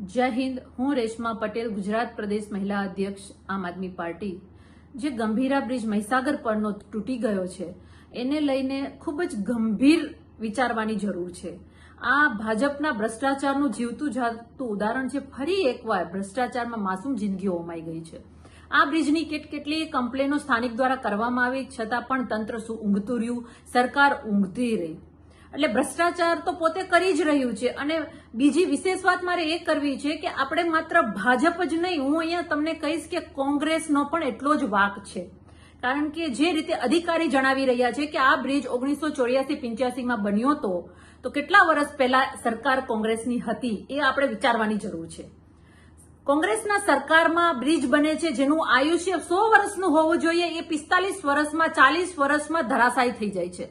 જય હિન્દ। હું રેશમા પટેલ, ગુજરાત પ્રદેશ મહિલા અધ્યક્ષ આમ આદમી પાર્ટી। જે ગંભીરા બ્રિજ મહીસાગર પરનો તૂટી ગયો છે એને લઈને ખૂબ જ ગંભીર વિચારવાની જરૂર છે। આ ભાજપના ભ્રષ્ટાચારનું જીવતું જાગતું ઉદાહરણ છે। ફરી એકવાર ભ્રષ્ટાચારમાં માસૂમ જિંદગીઓ હોમાઈ ગઈ છે। આ બ્રિજની કેટલી કમ્પ્લેનો સ્થાનિક દ્વારા કરવામાં આવી છતાં પણ તંત્ર શું ઊંઘતું રહ્યું, સરકાર ઊંઘતી રહી। એટલે ભ્રષ્ટાચાર તો પોતે કરી જ રહ્યું છે। અને બીજી વિશેષ વાત મારે એ કરવી છે કે આપણે માત્ર ભાજપ જ નહીં, હું અહીંયા તમને કહીશ કે કોંગ્રેસનો પણ એટલો જ વાંક છે। કારણ કે જે રીતે અધિકારી જણાવી રહ્યા છે કે આ બ્રિજ 1984-85માં બન્યો તો કેટલા વર્ષ પહેલા સરકાર કોંગ્રેસની હતી એ આપણે વિચારવાની જરૂર છે। કોંગ્રેસના સરકારમાં બ્રિજ બને છે જેનું આયુષ્ય 100 વર્ષનું હોવું જોઈએ, એ 45 વર્ષમાં 40 વર્ષમાં ધરાશાયી થઈ જાય છે।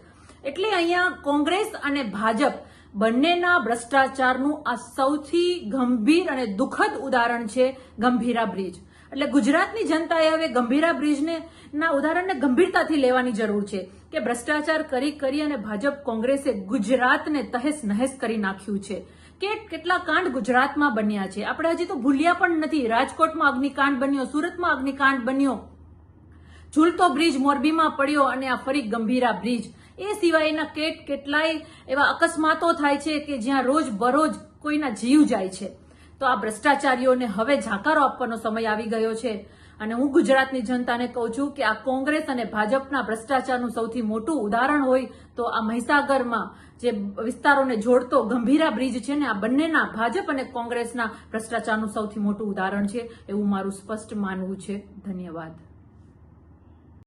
એટલે અહીંયા કોંગ્રેસ અને ભાજપ બંનેના ભ્રષ્ટાચારનું આ સૌથી ગંભીર અને દુઃખદ ઉદાહરણ છે ગંભીરા બ્રિજ। એટલે ગુજરાતની જનતાએ હવે ગંભીરા બ્રિજને ના ઉદાહરણને ગંભીરતાથી લેવાની જરૂર છે કે ભ્રષ્ટાચાર કરી અને ભાજપ કોંગ્રેસે ગુજરાતને તહેસ નહેસ કરી નાખ્યું છે। કેટલા કાંડ ગુજરાતમાં બન્યા છે આપણે હજી તો ભૂલ્યા પણ નથી। રાજકોટમાં અગ્નિકાંડ બન્યો, સુરતમાં અગ્નિકાંડ બન્યો, ઝૂલતો બ્રિજ મોરબીમાં પડ્યો અને આ ફરી ગંભીરા બ્રિજ। એ સિવાયના કેટલાય એવા અકસ્માતો થાય છે કે જ્યાં રોજ બરોજ કોઈના જીવ જાય છે। તો આ ભ્રષ્ટાચારીઓને હવે ઝાકારો આપવાનો સમય આવી ગયો છે। અને હું ગુજરાતની જનતાને કહું છું કે આ કોંગ્રેસ અને ભાજપના ભ્રષ્ટાચારનું સૌથી મોટું ઉદાહરણ હોય તો આ મહીસાગરમાં જે વિસ્તારોને જોડતો ગંભીરા બ્રિજ છે ને, આ બંનેના ભાજપ અને કોંગ્રેસના ભ્રષ્ટાચારનું સૌથી મોટું ઉદાહરણ છે એવું મારું સ્પષ્ટ માનવું છે। ધન્યવાદ।